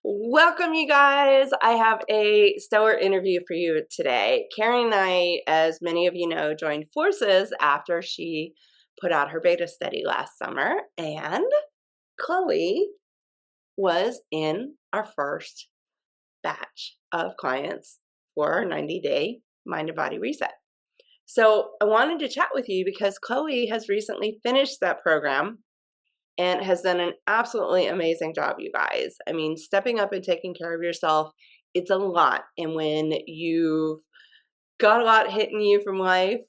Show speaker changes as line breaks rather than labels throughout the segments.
Welcome, you guys. I have a stellar interview for you today. Karen and I, as many of you know, joined forces after she put out her beta study last summer, and Chloe was in our first batch of clients for our 90-day mind and body reset. So I wanted to chat with you because Chloe has recently finished that program and has done an absolutely amazing job, you guys. I mean, stepping up and taking care of yourself, it's a lot. And when you've got a lot hitting you from life,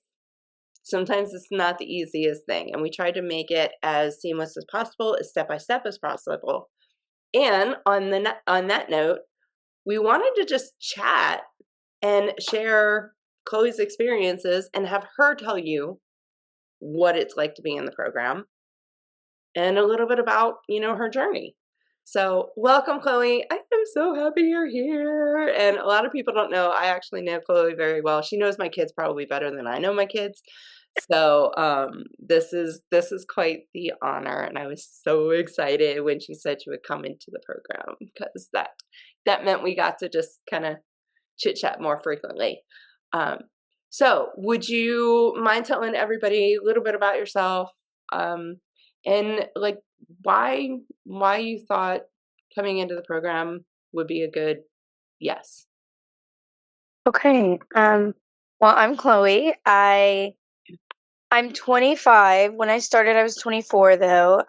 sometimes it's not the easiest thing. And we tried to make it as seamless as possible, as step by step as possible. And on that note, we wanted to just chat and share Chloe's experiences and have her tell you what it's like to be in the program and a little bit about, her journey. So welcome, Chloe. I am so happy you're here. And a lot of people don't know, I actually know Chloe very well. She knows my kids probably better than I know my kids. So this is quite the honor. And I was so excited when she said she would come into the program because that meant we got to just kind of chit chat more frequently. So would you mind telling everybody a little bit about yourself? And like why you thought coming into the program would be a good yes.
Okay. Well, I'm Chloe. I'm 25. When I started, I was 24 though.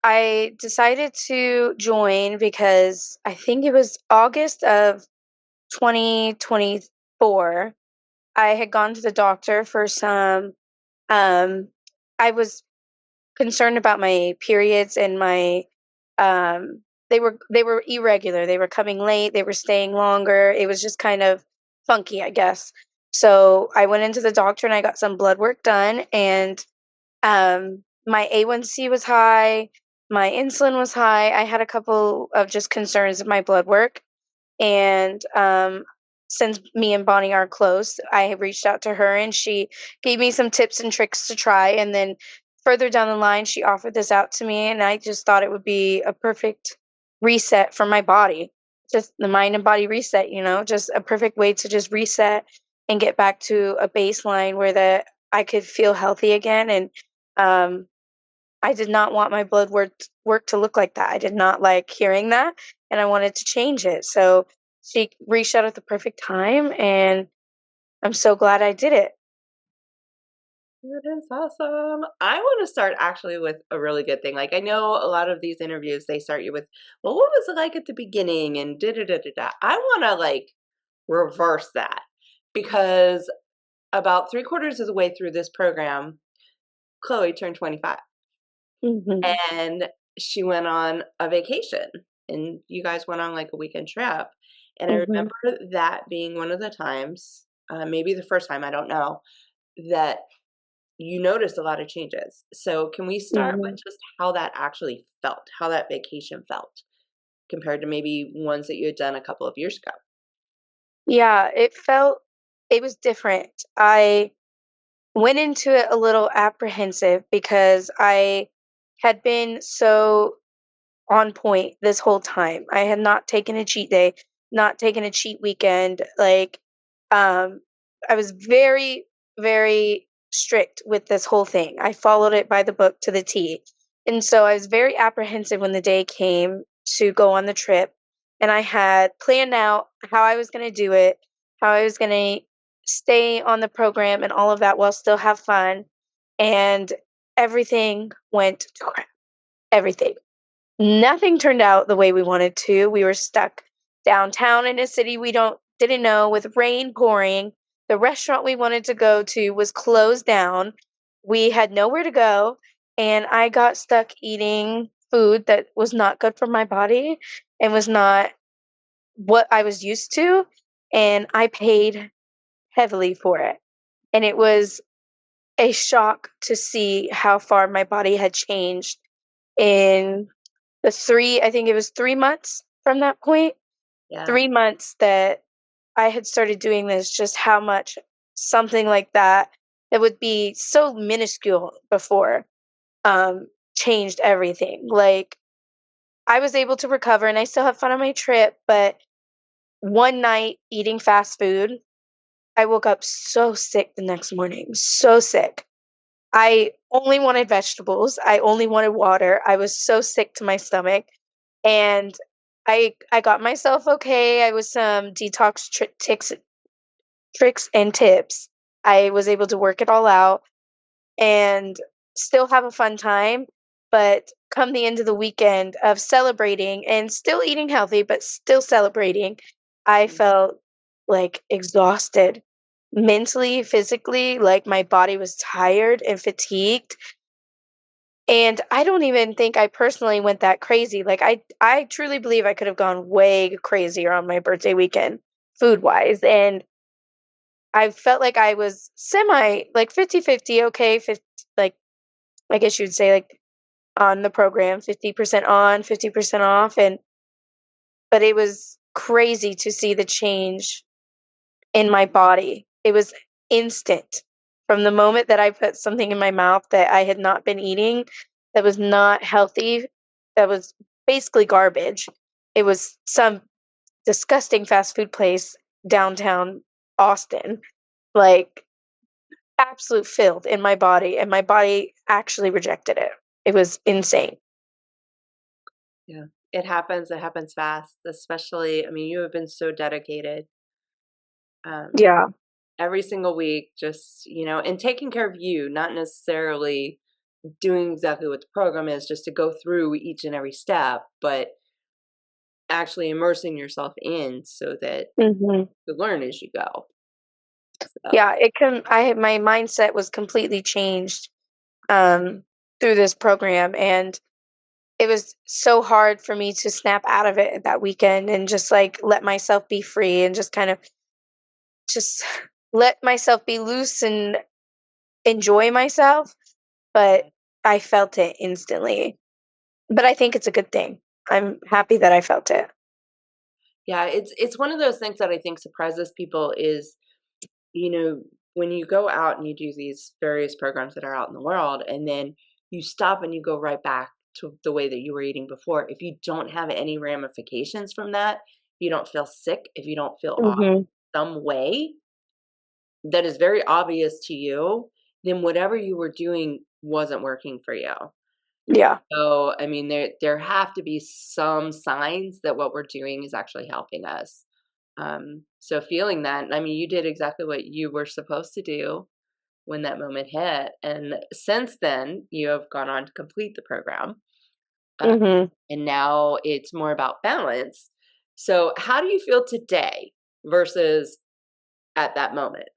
I decided to join because I think it was August of 2024. I had gone to the doctor for some I was concerned about my periods and my they were irregular. They were coming late, they were staying longer. It was just kind of funky, I guess. So I went into the doctor and I got some blood work done, and my A1C was high, my insulin was high. I had a couple of just concerns of my blood work, and since me and Bonnie are close, I have reached out to her and she gave me some tips and tricks to try. And then further down the line, she offered this out to me, and I just thought it would be a perfect reset for my body. Just the mind and body reset, just a perfect way to just reset and get back to a baseline where that I could feel healthy again. And um, I did not want my blood work to look like that. I did not like hearing that, and I wanted to change it. So she reached out at the perfect time, and I'm so glad I did it.
That is awesome. I want to start actually with a really good thing. Like I know a lot of these interviews they start you with, well, what was it like at the beginning and da da da da da. I want to like reverse that because about 3/4 of the way through this program, Chloe turned 25.
Mhm.
And she went on a vacation, and you guys went on like a weekend trip. And I
Mhm.
remember that being one of the times, maybe the first time, I don't know, that you noticed a lot of changes. So can we start with
Mhm.
just how that actually felt, how that vacation felt compared to maybe ones that you had done a couple of years ago?
Yeah, it was different. I went into it a little apprehensive because I had been so on point this whole time. I had not taken a cheat day, not taken a cheat weekend. Um, I was very, very strict with this whole thing. I followed it by the book to the T. And so I was very apprehensive when the day came to go on the trip. And I had planned out how I was going to do it, how I was going to stay on the program and all of that while still have fun. And everything went to crap. Everything. Nothing turned out the way we wanted to. We were stuck downtown in a city we didn't know with rain pouring. The restaurant we wanted to go to was closed down. We had nowhere to go, and I got stuck eating food that was not good for my body and was not what I was used to, and I paid heavily for it. And it was a shock to see how far my body had changed in I think it was 3 months from that point,
Yeah.
3 months that I had started doing this, just how much something like that, that would be so minuscule before, changed everything. Like, I was able to recover and I still have fun on my trip, but one night eating fast food, I woke up so sick the next morning, so sick. I only wanted vegetables. I only wanted water. I was so sick to my stomach, and I got myself okay. I was some detox tricks and tips. I was able to work it all out and still have a fun time. But come the end of the weekend of celebrating and still eating healthy, but still celebrating, I felt like exhausted mentally, physically, like my body was tired and fatigued. And I don't even think I personally went that crazy. Like I truly believe I could have gone way crazier on my birthday weekend food wise. And I felt like I was semi like 50-50 okay, 50, like I guess you'd say like on the program, 50% on, 50% off. And but it was crazy to see the change in my body. It was instant. From the moment that I put something in my mouth that I had not been eating, that was not healthy, that was basically garbage. It was some disgusting fast food place downtown Austin. Like absolute filth in my body, and my body actually rejected it. It was insane.
Yeah. It happens fast, especially, I mean, you have been so dedicated, um,
Yeah.
every single week, just, and taking care of you, not necessarily doing exactly what the program is, just to go through each and every step, but actually immersing yourself in so that
Mhm.
you learn as you go. So,
Yeah, it can I my mindset was completely changed um through this program, and it was so hard for me to snap out of it that weekend and just like let myself be free and just kind of just let myself be loose and enjoy myself, but I felt it instantly. But I think it's a good thing. I'm happy that I felt it.
yeah, it's one of those things that I think surprises people is, you know, when you go out and you do these various programs that are out in the world, and then you stop and you go right back to the way that you were eating before, if you don't have any ramifications from that, if you don't feel sick, if you don't feel off
Mhm.
some way that is very obvious to you, then whatever you were doing wasn't working for you.
Yeah.
So, I mean, there have to be some signs that what we're doing is actually helping us. So feeling that, I mean, you did exactly what you were supposed to do when that moment hit, and since then, you have gone on to complete the program, uh,
Mhm.
and now it's more about balance. So, how do you feel today versus at that moment?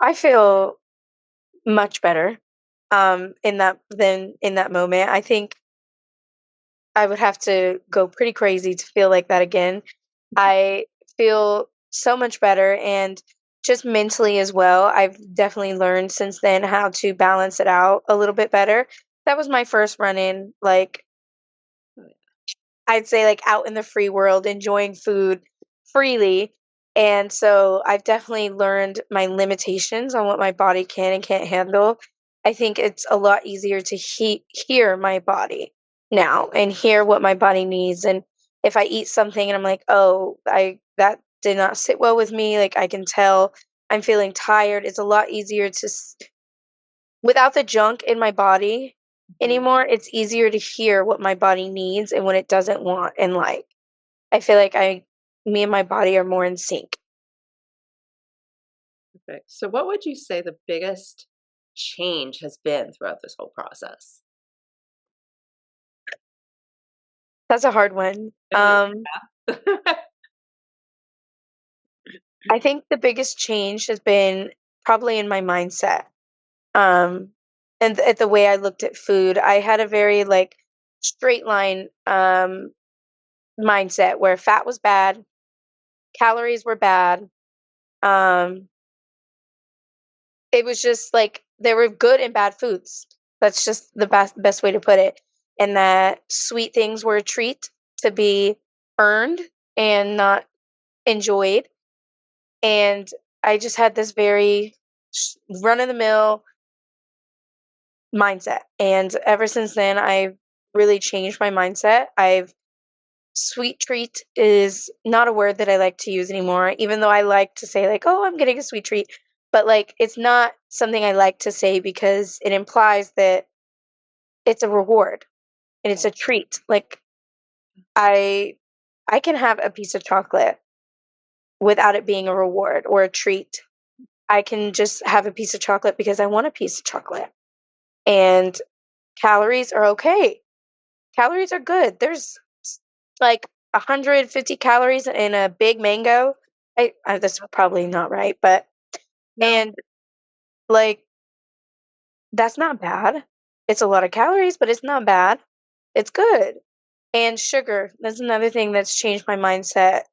I feel much better in that moment. I think I would have to go pretty crazy to feel like that again. I feel so much better, and just mentally as well. I've definitely learned since then how to balance it out a little bit better. That was my first run in, like I'd say like out in the free world, enjoying food freely. And so I've definitely learned my limitations on what my body can and can't handle. I think it's a lot easier to hear my body now and hear what my body needs. And if I eat something and I'm like, oh, I that did not sit well with me, like I can tell I'm feeling tired. It's a lot easier to without the junk in my body
Mhm.
anymore, it's easier to hear what my body needs and what it doesn't want and like. I feel like I me and my body are more in sync.
Perfect. So, what would you say the biggest change has been throughout this whole process?
That's a hard one.
Yeah.
I think the biggest change has been probably in my mindset. Um, and at the way I looked at food. I had a very like straight line mindset where fat was bad, calories were bad. Um, It was just like there were good and bad foods. That's just the best way to put it. And that sweet things were a treat to be earned and not enjoyed. And I just had this very run of the mill mindset. And ever since then, I've really changed my mindset. I've Sweet treat is not a word that I like to use anymore, even though I like to say like, "Oh, I'm getting a sweet treat." But like it's not something I like to say because it implies that it's a reward and it's
Yeah.
a treat. Like I I can have a piece of chocolate without it being a reward or a treat. I can just have a piece of chocolate because I want a piece of chocolate. And calories are okay. Calories are good. There's like 150 calories in a big mango. That's probably not right, but
No.
and like that's not bad. It's a lot of calories, but it's not bad. It's good. And sugar, that's another thing that's changed my mindset.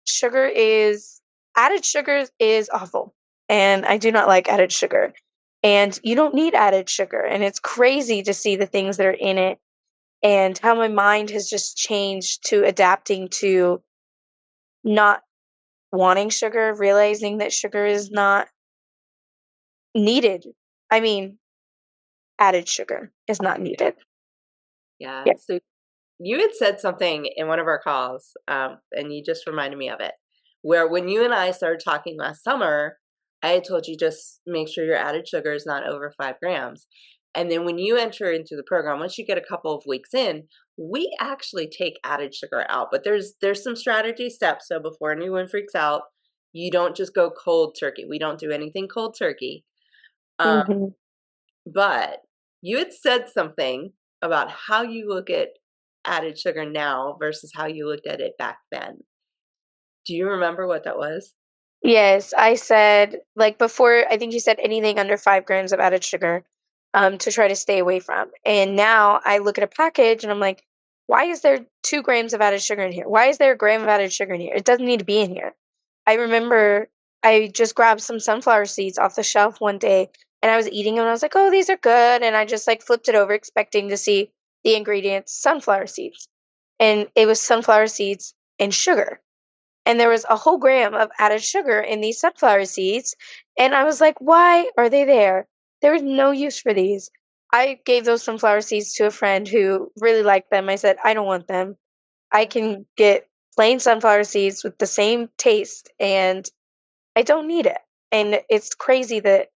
Sugar is Added sugar is awful, and I do not like added sugar. And you don't need added sugar, and it's crazy to see the things that are in it and how my mind has just changed to adapting to not wanting sugar, realizing that sugar is not needed. I mean, added sugar is not needed.
Yeah.
Yeah.
So you had said something in one of our calls, and you just reminded me of it, where when you and I started talking last summer, I had told you just make sure your added sugar is not over 5 grams. And then when you enter into the program, once you get a couple of weeks in, we actually take added sugar out. But there's some strategy steps. So before anyone freaks out, you don't just go cold turkey. We don't do anything cold turkey. Um,
Mhm.
but you had said something about how you look at added sugar now versus how you looked at it back then. Do you remember what that was?
Yes, I said like before, I think you said anything under 5 grams of added sugar, to try to stay away from. And now I look at a package and I'm like, why is there 2 grams of added sugar in here? Why is there a gram of added sugar in here? It doesn't need to be in here. I remember I just grabbed some sunflower seeds off the shelf one day and I was eating them and I was like, oh, these are good. And I just like flipped it over expecting to see the ingredients, sunflower seeds. And it was sunflower seeds and sugar, and there was a whole gram of added sugar in these sunflower seeds. And I was like, why are they there? There is no use for these. I gave those sunflower seeds to a friend who really liked them. I said, I don't want them. I
Yeah.
can get plain sunflower seeds with the same taste, and I don't need it. And it's crazy that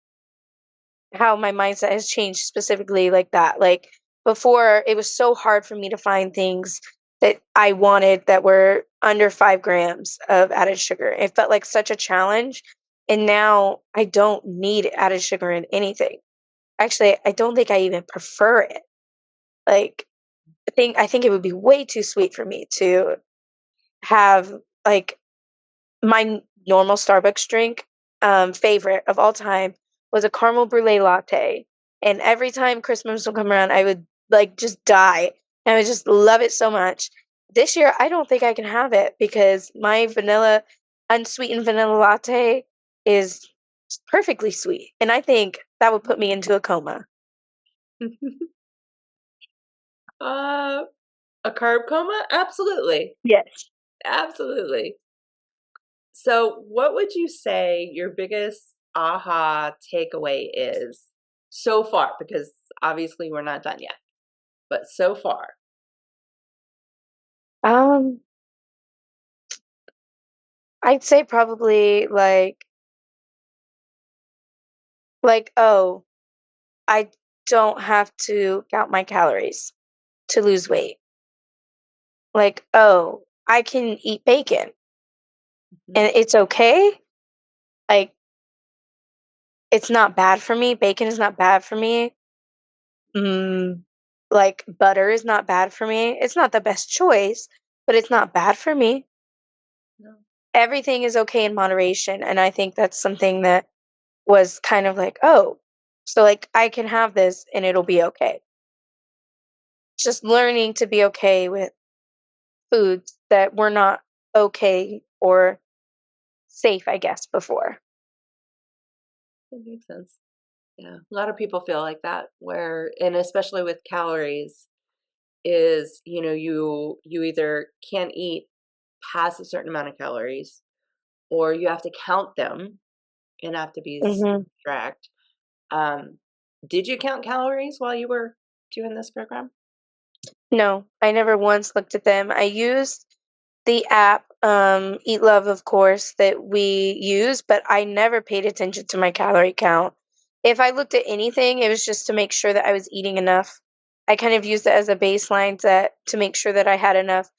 how my mindset has changed specifically like that. Like before, it was so hard for me to find things that I wanted that were under 5 grams of added sugar. It felt like such a challenge. And now I don't need added sugar in anything. Actually, I don't think I even prefer it. Like I think it would be way too sweet for me to have like normal Starbucks drink, favorite of all time was a caramel brulee latte, and every time Christmas would come around, I would, like, just die, and I would just love it so much. This year, I don't think I can have it because my unsweetened vanilla latte is perfectly sweet, and I think that would put me into a coma.
uh, a carb coma? Absolutely.
Yes.
Absolutely. So, what would you say your biggest aha takeaway is so far? Because obviously we're not done yet, but so far.
Um, I'd say probably, "Oh, I don't have to count my calories to lose weight." Like, "Oh, I can eat bacon
Mhm.
and it's okay." Like, it's not bad for me. Bacon is not bad for me. Mm, like, butter is not bad for me. It's not the best choice, but it's not bad for me.
No.
Everything is okay in moderation, and I think that's something that was kind of like, "Oh, so, like, I can have this and it'll be okay." Just learning to be okay with foods that were not okay or safe, I guess, before.
That makes sense. Yeah. A lot of people feel like that, where, and especially with calories, is you either can't eat past a certain amount of calories or you have to count them and have to be
Mhm.
strict. um did you count calories while you were you in this program?
No, I never once looked at them. I used the app, Eat Love, of course, that we use, but I never paid attention to my calorie count. If I looked at anything, it was just to make sure that I was eating enough. I kind of used it as a baseline to make sure that I had enough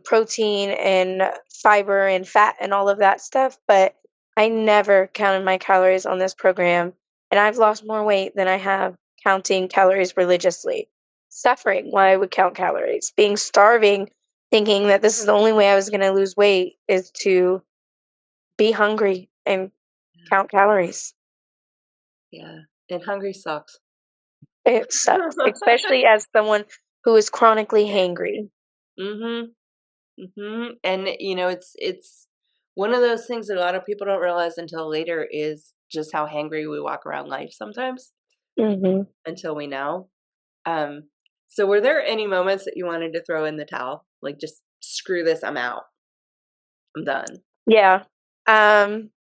protein and fiber and fat and all of that stuff. But I never counted my calories on this program. And I've lost more weight than I have counting calories religiously. Suffering while I would count calories, being starving, thinking that this is the only way I was going to lose weight is to be hungry and count calories.
Yeah, and hungry sucks.
It sucks, especially as someone who is chronically hangry.
Mhm. Mhm. And it's one of those things that a lot of people don't realize until later is just how hangry we walk around life sometimes
Hmm.
until we know. Um, so were there any moments that you wanted to throw in the towel? Like just screw this, I'm out. I'm done.
Yeah. Um,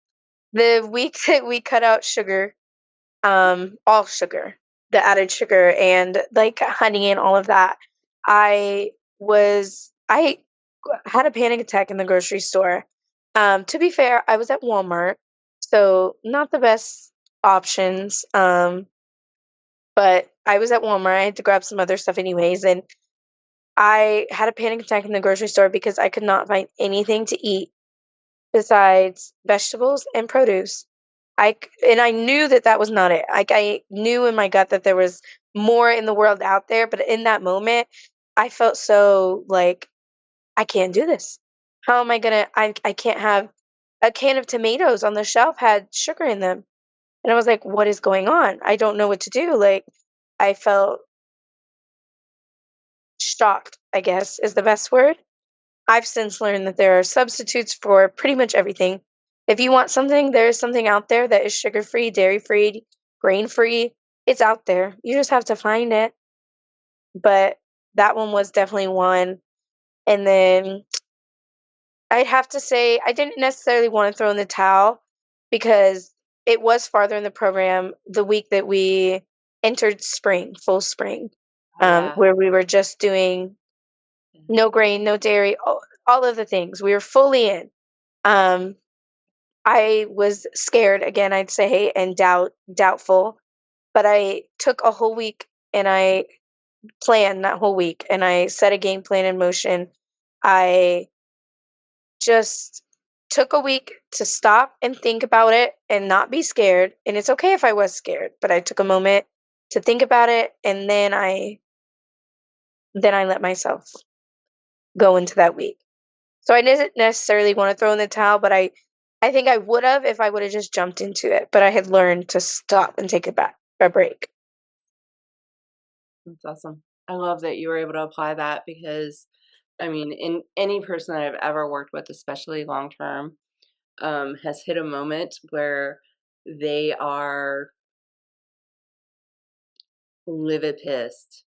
the week that we cut out sugar, all sugar, the added sugar and like honey and all of that. I I had a panic attack in the grocery store. To be fair, I was at Walmart, so not the best options. But I was at Walmart. I had to grab some other stuff anyways, and I had a panic attack in the grocery store because I could not find anything to eat besides vegetables and produce. And I knew that that was not it. Like, I knew in my gut that there was more in the world out there, but in that moment, I felt so like, "I can't do this. How am I gonna I can't have" a can of tomatoes on the shelf had sugar in them, and I was like, "What is going on? I don't know what to do." Like, I felt shocked, I guess, is the best word. I've since learned that there are substitutes for pretty much everything. If you want something, there is something out there that is sugar free, dairy free, grain free. It's out there. You just have to find it. But that one was definitely one. And then I'd have to say I didn't necessarily want to throw in the towel because it was farther in the program the week that we entered spring, full spring,
Oh yeah.
where we were just doing no grain, no dairy, all of the things. We were fully in. Um, I was scared again, I'd say, and doubtful, but I took a whole week and I planned that whole week and I set a game plan in motion. I just took a week to stop and think about it and not be scared. And it's okay if I was scared, but I took a moment to think about it and then I let myself go into that week. So I didn't necessarily want to throw in the towel, but I think I would have if I would have just jumped into it. But I had learned to stop and take a break.
That's awesome. I love that you were able to apply that because, I mean, in any person that I've ever worked with, especially long term, has hit a moment where they are livid pissed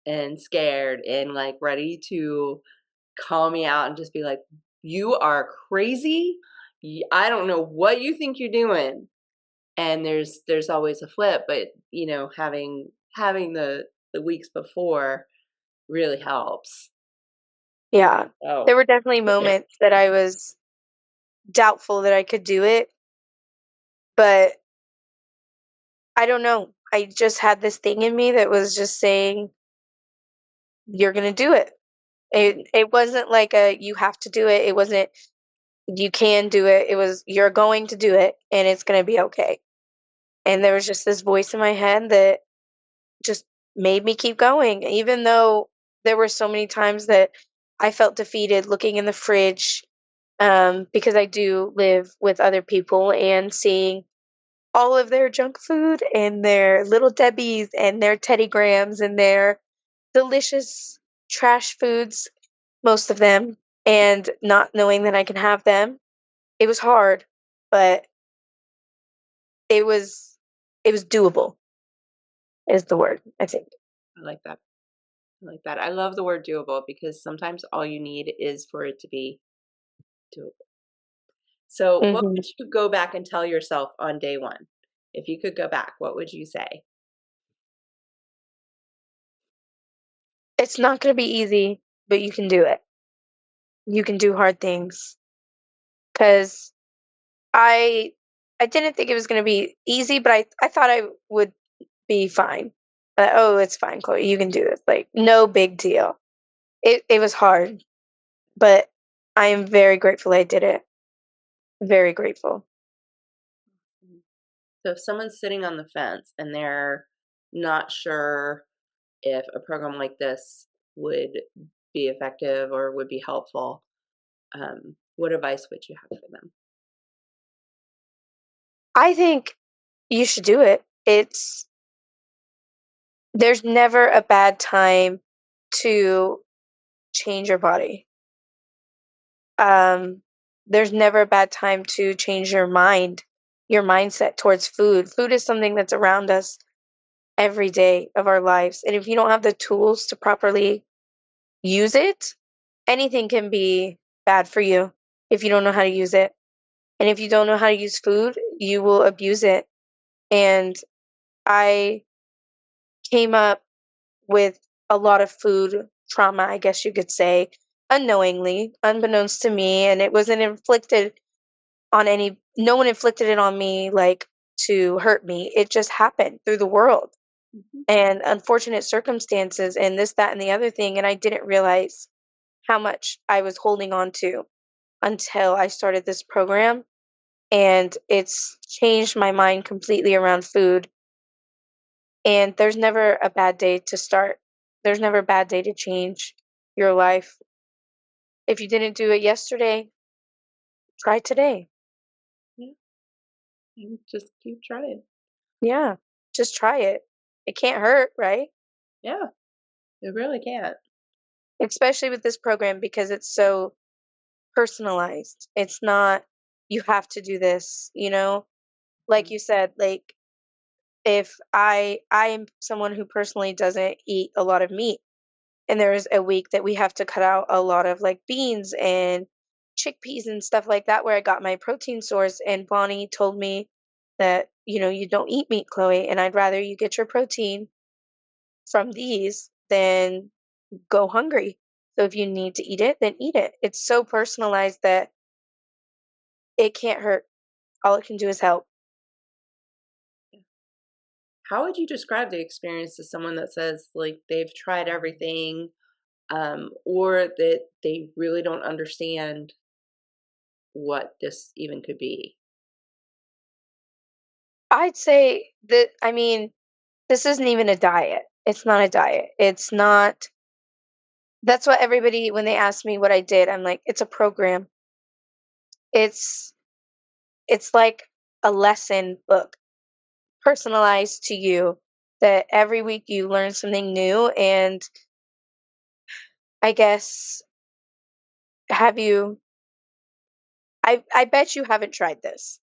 and scared and like ready to call me out and just be like, "You are crazy. I don't know what you think you're doing." And there's always a flip, but having the weeks before really helps.
Yeah.
Oh,
There were definitely moments that I was doubtful that I could do it, but I don't know. I just had this thing in me that was just saying, you're going to do it. It wasn't like a you have to do it. It wasn't you can do it. It was you're going to do it and it's going to be okay. And there was just this voice in my head that just made me keep going, even though there were so many times that I felt defeated looking in the fridge, because I do live with other people and seeing all of their junk food and their little Debbie's and their Teddy Grahams and their delicious trash foods, most of them, and not knowing that I can have them. It was hard, but it was it was doable is the word, I think.
I like that. I like that. I love the word doable because sometimes all you need is for it to be doable. So, what
Mhm.
would you go back and tell yourself on day one? If you could go back, what would you say?
It's not going to be easy, but you can do it. You can do hard things. Cuz I I didn't think it was going to be easy, but I thought I would be fine. Oh, it's fine, Chloe. You can do this. Like no big deal. It was hard, but I am very grateful I did it. Very grateful.
Mhm. So if someone's sitting on the fence and they're not sure if a program like this would be effective or would be helpful, what advice would you have for them?
I think you should do it. It's There's never a bad time to change your body. Um, there's never a bad time to change your mind, your mindset towards food. Food is something that's around us every day of our lives. And if you don't have the tools to properly use it, anything can be bad for you if you don't know how to use it. And if you don't know how to use food, you will abuse it. And I came up with a lot of food trauma, I guess you could say, unknowingly, unbeknownst to me. And it wasn't inflicted on no one inflicted it on me like to hurt me. It just happened through the world
Mhm.
and unfortunate circumstances and this, that, and the other thing. And I didn't realize how much I was holding on to until I started this program. And it's changed my mind completely around food. And there's never a bad day to start. There's never a bad day to change your life. If you didn't do it yesterday, try today.
Yeah, and just keep trying.
Yeah, just try it. It can't hurt, right?
Yeah, it really can't.
Especially with this program because it's so personalized. It's not, you have to do this, Like
Mhm.
you said, like if I'm someone who personally doesn't eat a lot of meat, and there's a week that we have to cut out a lot of like beans and chickpeas and stuff like that where I got my protein source, and Bonnie told me that, you don't eat meat, Chloe, and I'd rather you get your protein from these than go hungry. So if you need to eat it, then eat it. It's so personalized that it can't hurt. All it can do is help.
How would you describe the experience to someone that says like they've tried everything, or that they really don't understand what this even could be?
I'd say that, I mean, this isn't even a diet. It's not a diet. It's not, that's what everybody, when they ask me what I did, I'm like, it's a program. It's it's like a lesson book personalized to you that every week you learn something new. And I guess, have you, I bet you haven't tried this.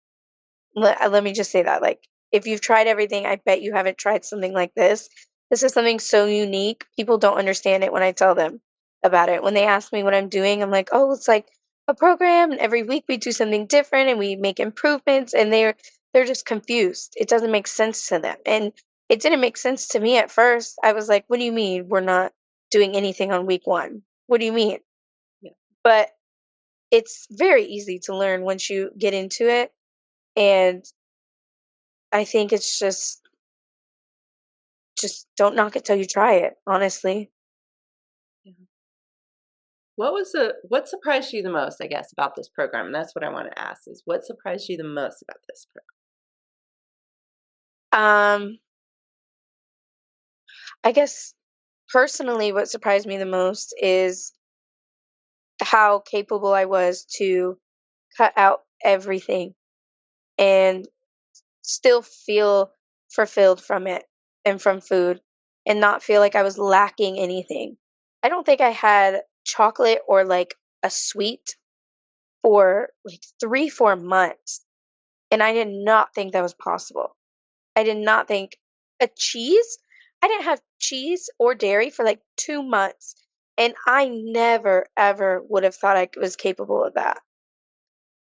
Let me just say that, like, if you've tried everything, I bet you haven't tried something like this. This is something so unique. People don't understand it when I tell them about it. When they ask me what I'm doing, I'm like, "Oh, it's like a program, and every week we do something different and we make improvements." And they're just confused. It doesn't make sense to them. And it didn't make sense to me at first. I was like, "What do you mean we're not doing anything on week 1? What do you mean?"
Yeah.
But it's very easy to learn once you get into it. And I think it's just don't knock it till you try it, honestly.
Yeah. What surprised you the most, I guess, about this program? And that's what I want to ask is what surprised you the most about this program?
Um, I guess personally what surprised me the most is how capable I was to cut out everything and still feel fulfilled from it and from food and not feel like I was lacking anything. I don't think I had chocolate or like a sweet for like 3, 4 months. And I did not think that was possible. I did not think a cheese? I didn't have cheese or dairy for like 2 months, and I never ever would have thought I was capable of that.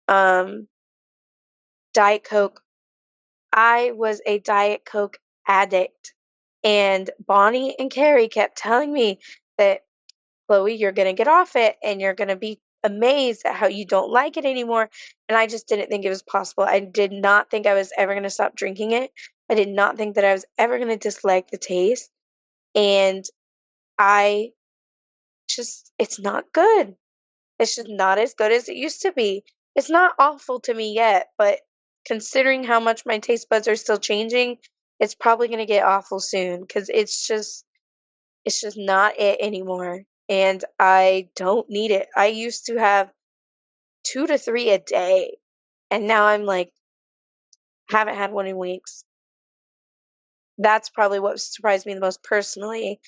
Um, Diet Coke. I was a Diet Coke addict, and Bonnie and Carrie kept telling me, that, Chloe, you're going to get off it and you're going to be amazed at how you don't like it anymore. And I just didn't think it was possible. I did not think I was ever going to stop drinking it. I did not think that I was ever going to dislike the taste. And I it's not good. It's just not as good as it used to be. It's not awful to me yet, but considering how much my taste buds are still changing, it's probably going to get awful soon because it's just not it anymore. And I don't need it. I used to have 2 to 3 a day, and now I'm like, haven't had one in weeks. That's probably what surprised me the most personally.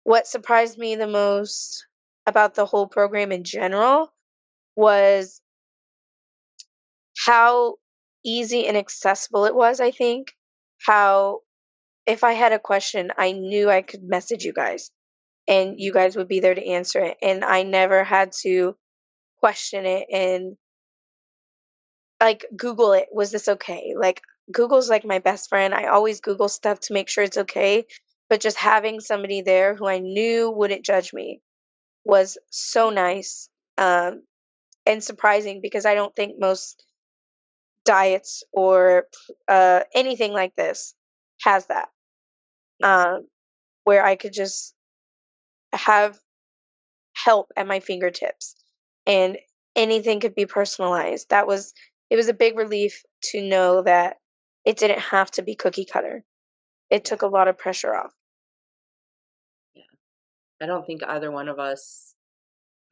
What surprised me the most about the whole program in general was how easy and accessible it was, I think. How if I had a question, I knew I could message you guys and you guys would be there to answer it. And I never had to question it and like Google it. Was this okay? Like Google's like my best friend. I always Google stuff to make sure it's okay. But just having somebody there who I knew wouldn't judge me was so nice and surprising because I don't think most diets or anything like this has that.
Yeah.
Um, where I could just have help at my fingertips and anything could be personalized. It was a big relief to know that it didn't have to be cookie cutter. It
Yeah.
took a lot of pressure off.
Yeah. I don't think either one of us,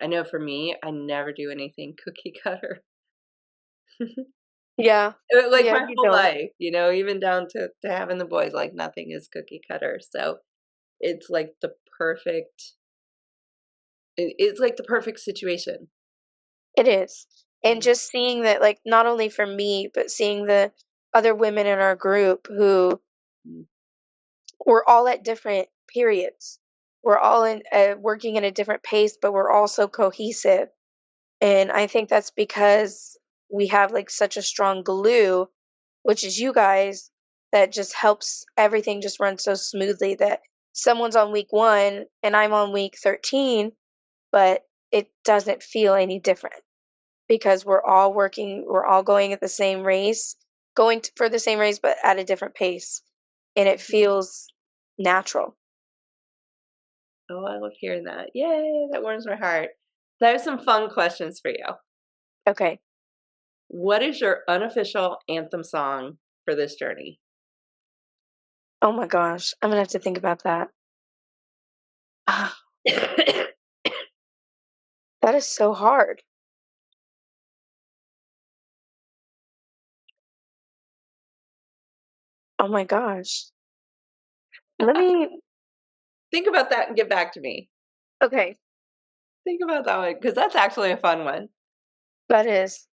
I know for me, I never do anything cookie cutter.
Yeah.
Like
Yeah,
my
you
whole
don't.
life, even down to having the boys, like nothing is cookie cutter. So it's like the perfect, it's like the perfect situation.
It is. And
Yeah.
just seeing that like not only for me, but seeing the other women in our group who
Mm.
we're all at different periods. We're all in working at a different pace, but we're also cohesive. And I think that's because we have like such a strong glue, which is you guys, that just helps everything just run so smoothly that someone's on week 1 and I'm on week 13, but it doesn't feel any different because we're all going at the same race, for the same race, but at a different pace. And it feels natural.
Oh, I love hearing that. Yay, that warms my heart. So I have some fun questions for you.
Okay.
What is your unofficial anthem song for this journey?
Oh my gosh. I'm going to have to think about that. Ah, that is so hard. Oh my gosh. Let me,
Think about that and get back to me.
okay.
Think about that one because that's actually a fun one.
That is,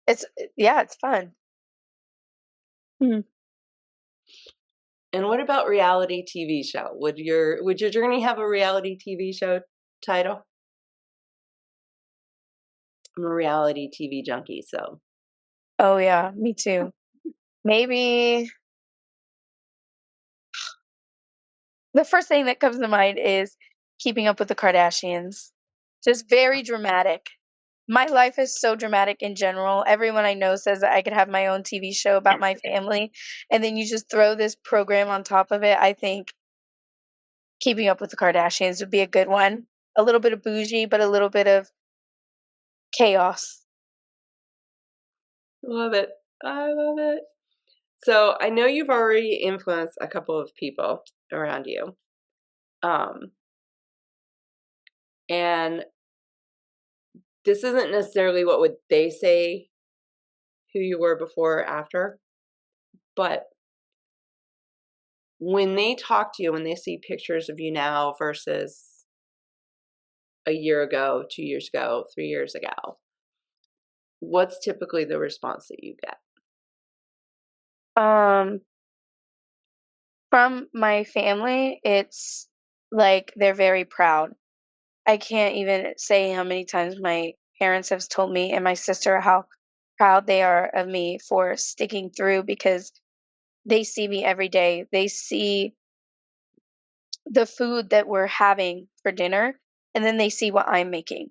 it's, yeah, it's fun. Hmm.
And what about reality TV show? Would your journey have a reality TV show title? I'm a reality TV junkie, so
Oh yeah, me too. Maybe the first thing that comes to mind is keeping up with the Kardashians. Just very dramatic. My life is so dramatic in general. Everyone I know says that I could have my own TV show about my family, and then you just throw this program on top of it. I think keeping up with the Kardashians would be a good one. A little bit of bougie, but a little bit of chaos.
love it. I love it. So I know you've already influenced a couple of people around you. Um, and this isn't necessarily what would they say who you were before or after, but when they talk to you, when they see pictures of you now versus a year ago, 2 years ago, 3 years ago, what's typically the response that you get?
Um, from my family, it's like they're very proud. I can't even say how many times my parents have told me and my sister how proud they are of me for sticking through because they see me every day. They see the food that we're having for dinner, and then they see what I'm making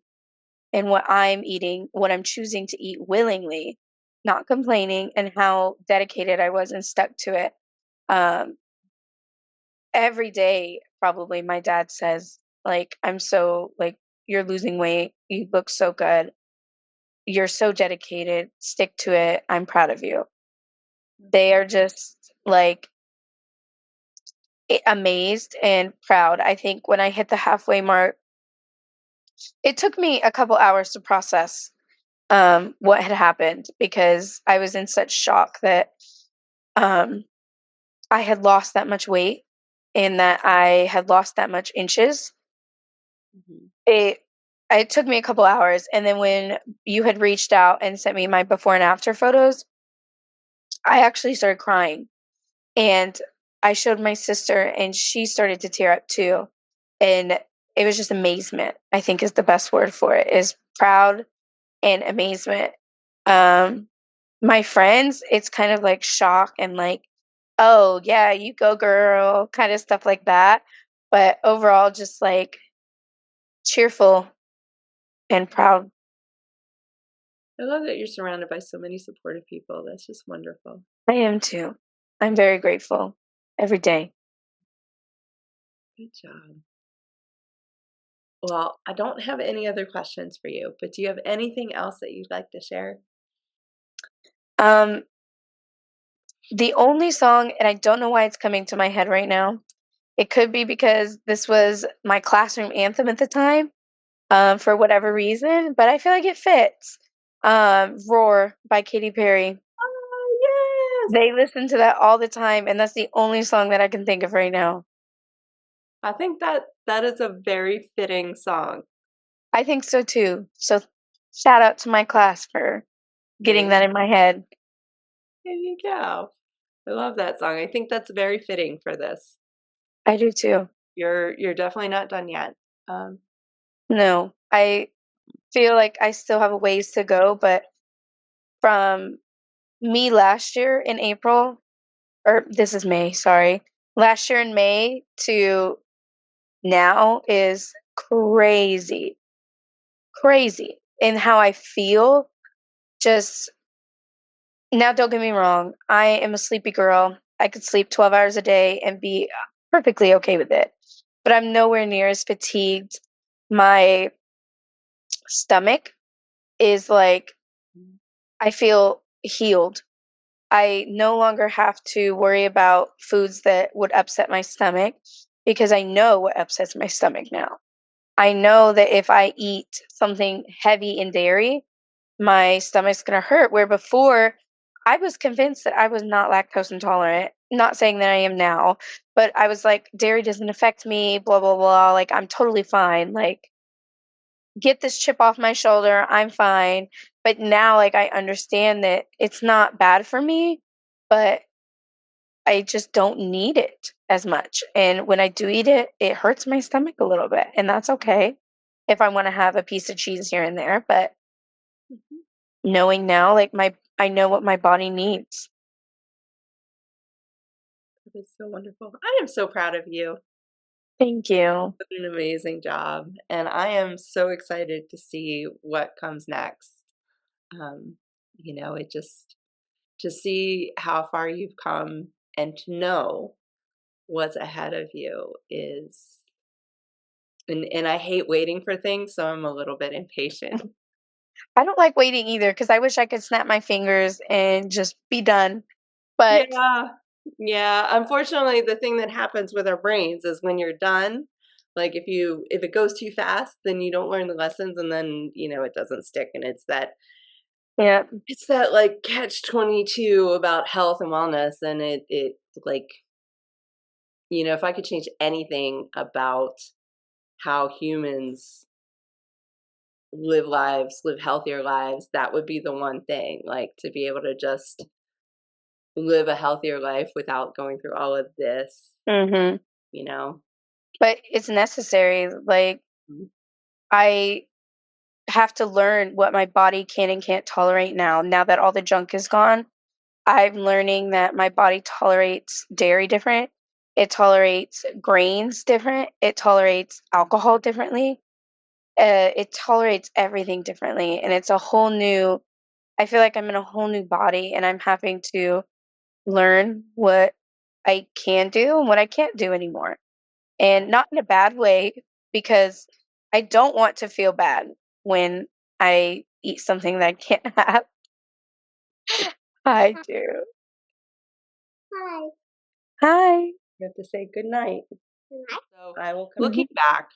and what I'm eating, what I'm choosing to eat willingly, not complaining, and how dedicated I was and stuck to it. Um, every day, probably my dad says, like, I'm so, like, you're losing weight. You look so good. You're so dedicated. Stick to it. I'm proud of you. They are just like amazed and proud. I think when I hit the halfway mark, it took me a couple hours to process what had happened because I was in such shock that um, I had lost that much weight and that I had lost that much inches.
Mhm.
It it took me a couple hours, and then when you had reached out and sent me my before and after photos, I actually started crying, and I showed my sister, and she started to tear up too, and it was just amazement, I think is the best word for it, is proud and amazement. Um, my friends, it's kind of like shock and like, "Oh, yeah, you go girl," kinda stuff like that, but overall just, like, cheerful and proud.
I love that you're surrounded by so many supportive people. That's just wonderful.
I am too. I'm very grateful every day.
Good job. Well, I don't have any other questions for you, but do you have anything else that you'd like to share?
Um, the only song, and I don't know why it's coming to my head right now. It could be because this was my classroom anthem at the time, for whatever reason, but I feel like it fits. "Roar" by Katy Perry.
Oh, yes!
They listen to that all the time, and that's the only song that I can think of right now.
I think that that is a very fitting song.
I think so too. So shout out to my class for
There
getting
you
that in my head.
there you go. I love that song. I think that's very fitting for this.
I do too.
You're definitely not done yet. Um,
No, I feel like I still have a ways to go, but from me last year in April, or this is May, sorry. Last year in May to now is crazy, crazy in how I feel. Just now, don't get me wrong, I am a sleepy girl. I could sleep 12 hours a day and be perfectly okay with it, but I'm nowhere near as fatigued. My stomach is like, I feel healed. I no longer have to worry about foods that would upset my stomach because I know what upsets my stomach now. I know that if I eat something heavy in dairy, my stomach's gonna hurt. Where before, I was convinced that I was not lactose intolerant. Not saying that I am now, but I was like, dairy doesn't affect me, blah, blah, blah. Like, I'm totally fine. Like, get this chip off my shoulder. I'm fine. But now, like, I understand that it's not bad for me, but I just don't need it as much. And when I do eat it, it hurts my stomach a little bit. And that's okay if I want to have a piece of cheese here and there. But
mhm.
knowing now, like, I know what my body needs.
That is so wonderful. I am so proud of you.
Thank you.
Did an amazing job, and I am so excited to see what comes next. Um, it just to see how far you've come and to know what's ahead of you is and I hate waiting for things, so I'm a little bit impatient.
I don't like waiting either because I wish I could snap my fingers and just be done. But
Yeah. Yeah, unfortunately, the thing that happens with our brains is when you're done, like, if it goes too fast, then you don't learn the lessons, and then, it doesn't stick, and
yeah,
it's that, like, catch-22 about health and wellness, and like, if I could change anything about how humans live healthier lives, that would be the one thing, like, to be able to just live a healthier life without going through all of this,
mhm.
you know?
But it's necessary. Like,
Mhm.
I have to learn what my body can and can't tolerate now. Now that all the junk is gone, I'm learning that my body tolerates dairy different. It tolerates grains different. It tolerates alcohol differently. It tolerates everything differently, and it's a whole new. I feel like I'm in a whole new body, and I'm having to learn what I can do and what I can't do anymore. And not in a bad way, because I don't want to feel bad when I eat something that I can't have. I do.
Hi.
Hi.
You have to say good night. So I will looking
Mhm.
back,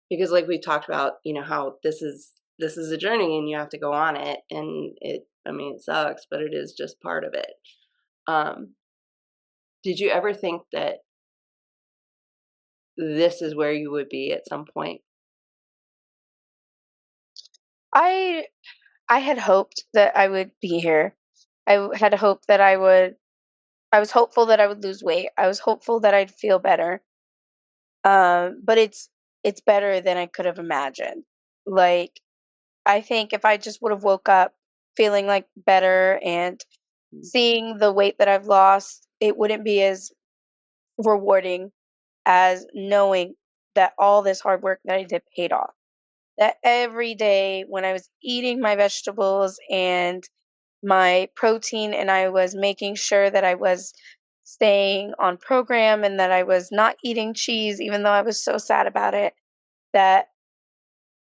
because like we talked about, how this is a journey and you have to go on it, and I mean it sucks, but it is just part of it. Um, did you ever think that this is where you would be at some point?
I I had hoped that I would be here. Had hoped that I was hopeful that I would lose weight. I was hopeful that I'd feel better. But it's better than I could have imagined. Like, I think if I just would have woke up feeling like better and
Mm.
seeing the weight that I've lost, it wouldn't be as rewarding as knowing that all this hard work that I did paid off. That every day when I was eating my vegetables and my protein, and I was making sure that I was staying on program and that I was not eating cheese, even though I was so sad about it, that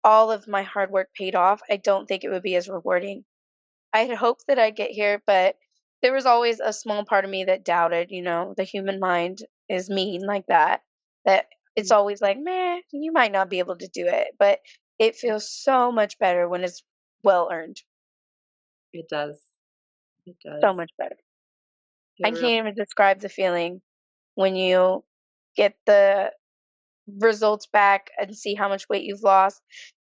all of my hard work paid off. I don't think it would be as rewarding. I had hoped that I'd get here, but there was always a small part of me that doubted, the human mind is mean like that. That it's
Mm.
always like, meh, you might not be able to do it. But it feels so much better when it's well earned.
It does. It
So
does.
much better.
It
I
really
can't even describe the feeling when you get the results back and see how much weight you've lost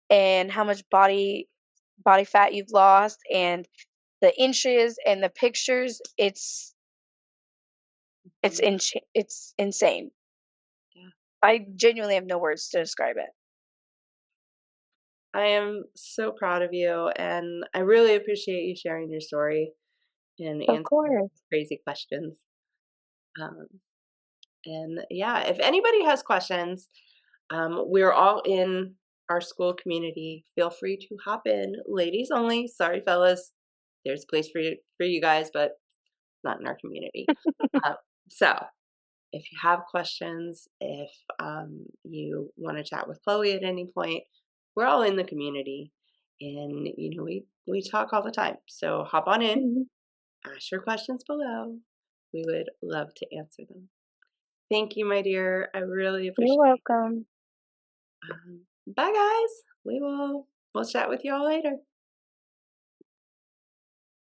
and how much body fat you've lost and the inches and the pictures.
mhm.
It's insane.
Yeah.
I genuinely have no words to describe it.
I am so proud of you, and I really appreciate you sharing your story and
Of
answering
course.
crazy questions. Um, and yeah, if anybody has questions, we're all in our school community. Feel free to hop in. Ladies only. Sorry, fellas. There's a place for you guys, but not in our community. Uh, so if you have questions, if you want to chat with Chloe at any point, we're all in the community, and we talk all the time. So hop on in,
Mhm.
ask your questions below. We would love to answer them. Thank you, my dear. I really
You're
appreciate.
welcome.
Bye, guys. We'll chat with you all later.